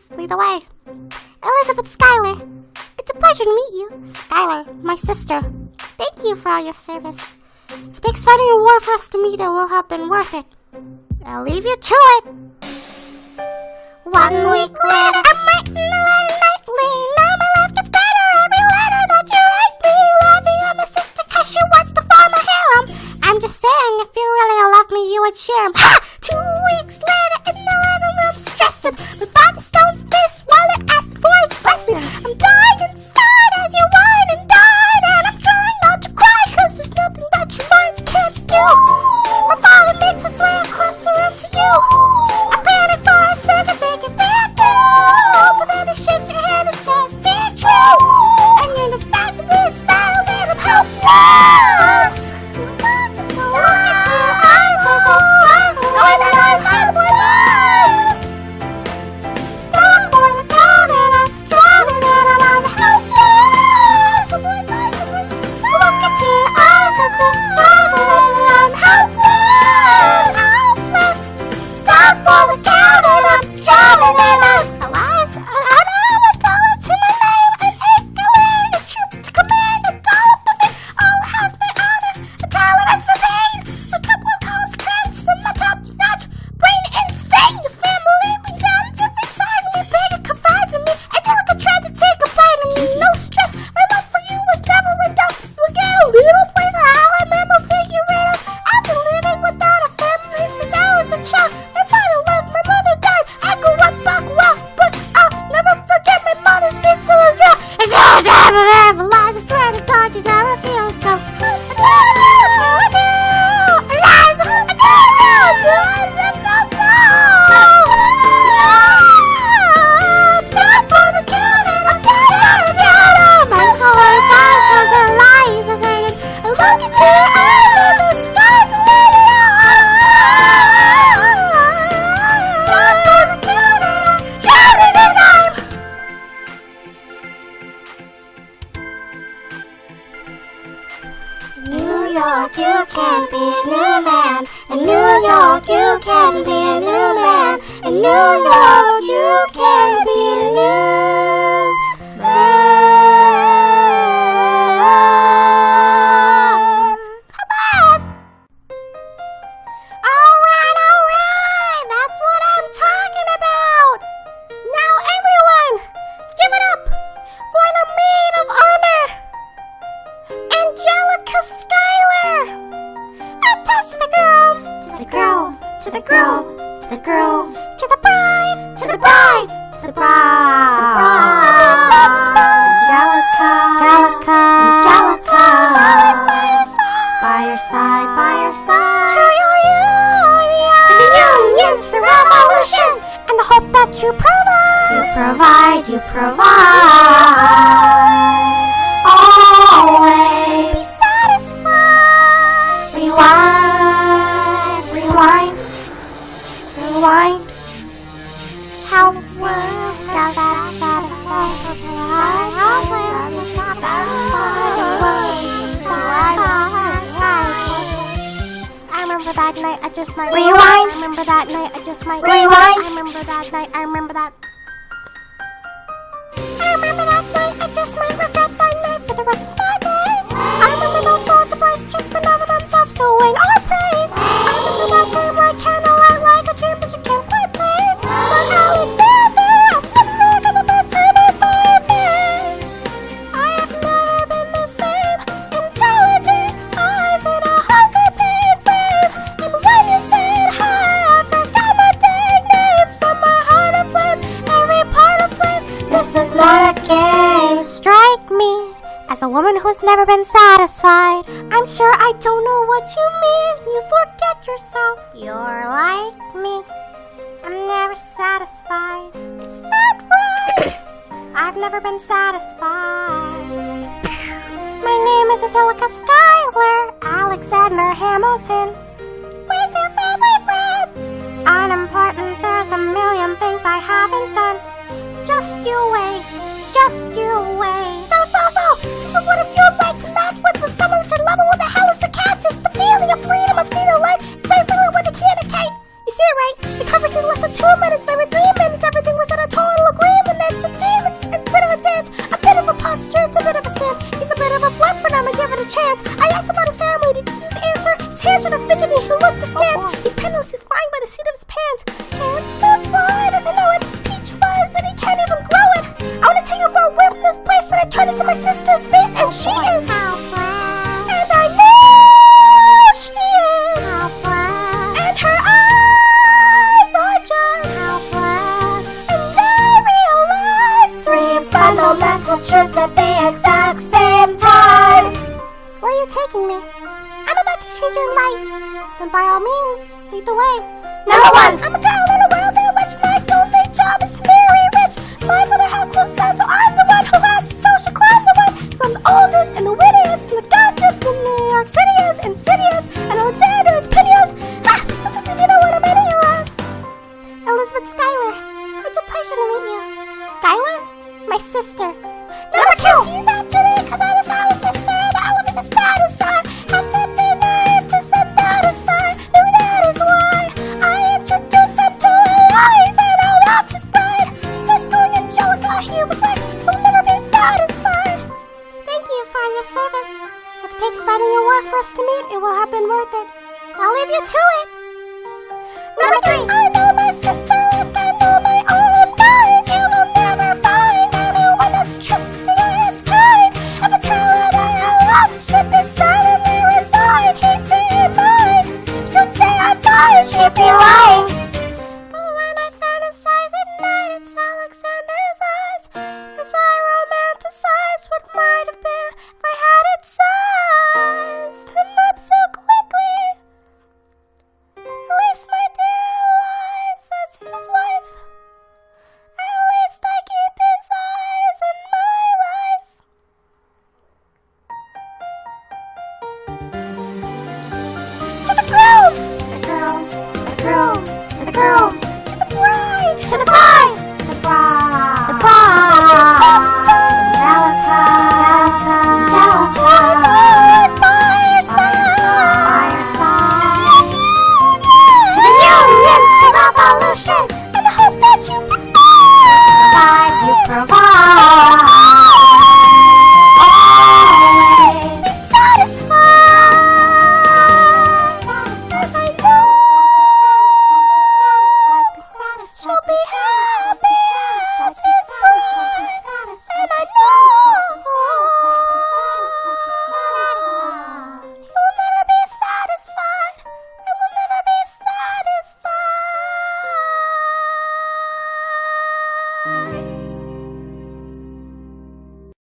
please lead the way. Elizabeth Schuyler. It's a pleasure to meet you. Schuyler, my sister. Thank you for all your service. If it takes fighting a war for us to meet, it will have been worth it. I'll leave you to it. 1 week later, I'm writing a letter nightly. Now my life gets better every letter that you write me. Loving on my sister cause she wants to form a harem. I'm just saying, if you really love me, you would share 'em. Ha! 2 weeks later, in the living room, stressing with Father Stoneface while it asked for his blessing. I'm dying inside as you whine and dine, and I'm trying not to cry cause there's nothing that your mind can't do. My father makes his way across the room to you. I panic for a second, thinking be true, but then he shakes your hand and says, be true. And you're the back of me, smile, and I'm helpless. Look at your eyes and the stars, knowing that I've had more lives. Down for the ground and I'm drowning and I'm helpless. Look at your eyes and the stars, and I'm helpless. Helpless. Down for the count and I'm drowning and I'm alive. I know a dollar to my name, an acre a troop to command, a dollop of it all has my honor, a tolerance for pain, a couple of college credits and my top-notch brain insane. Your family brings out a different side of me, big and confides in me. Angelica tried to take a bite of me, no stress. My love for you was never in doubt. You get a little place of how I memo figure it out. I've been living without a family since I was a child. My father left, my mother died. I grew up back well, but I'll never forget my mother's face that was real. It's all time of ever lies. I swear to God, you never feel so. Look into your eyes and the sky's lit up. Down for the count and I'm drowning and I'm. In New York, you can be a new man. In New York, you can be a new man. In New York, you can be a new man. Alright, that's what I'm talking about. Now everyone, give it up for the Maid of Honor, Angelica Schuyler. I touch the girl, to the girl, to the girl, to the girl, to the bride, to the bride, to the bride, to the bride. Your sister, Angelica, Angelica, is always by your side, by your side, by your side. To your union, to the union, to the revolution, and the hope that you provide. You provide, you provide. Always be satisfied. Rewind, rewind, rewind. How was satisfied? I remember that night, I just might rewind. I remember that night, I just might rewind. I remember that night, I remember that. I remember that night, I just might regret that night for the rest of my days. I remember those soldier boys tripping over themselves to win our praise. I remember that dream like candlelight, like a dream that you can't quite place. But Alexander, I'm never gonna pursue my saving. I have never been the same. Intelligent eyes and a heart-beat frame. And when you said hi, I forgot my dead names. On my heart aflame, every part aflame. This is not a game. Strike me as a woman who's never been satisfied. I'm sure I don't know what you mean. You forget yourself. You're like me. I'm never satisfied. Is that right? I've never been satisfied. My name is Angelica Schuyler, Alexander Hamilton. Where's your family from? Unimportant, there's a million things I haven't done. Just you wait, just you wait. So, this is what it feels like to match with someone at your level. What the hell is the catch? Just the feeling of freedom, of seeing the light. It's very friendly with a communicate. You see it right? The conversation lasted 2 minutes, maybe 3 minutes. Everything was at a total it turned into my sister's face, and she is. How blessed. And I know she is. How blessed. And her eyes are just. How blessed. And I realized 3 fundamental truths at the exact same time. Where are you taking me? I'm about to change your life. Then by all means, lead the way. Number 1, I'm a girl in a world in which my only job is to marry rich. My mother has no son, so I'm the one who has to social climb the one. So I'm the oldest and the wittiest and the gossip, and New York City is insidious, and Alexander is piteous. Ah, you know what I'm eating as? Elizabeth Schuyler. It's a pleasure to meet you. Skylar? My sister. Number 2, he's after me because I'm his older sister. The elephant's a status sign. Have to be naive to set that aside. Maybe that is why I introduce him to Elias and now that's his bride. This going Angelica, he was right. He'll never be satisfied. Thank you for your service. If it takes fighting a war for us to meet, it will have been worth it. I'll leave you to it. Number 3, I know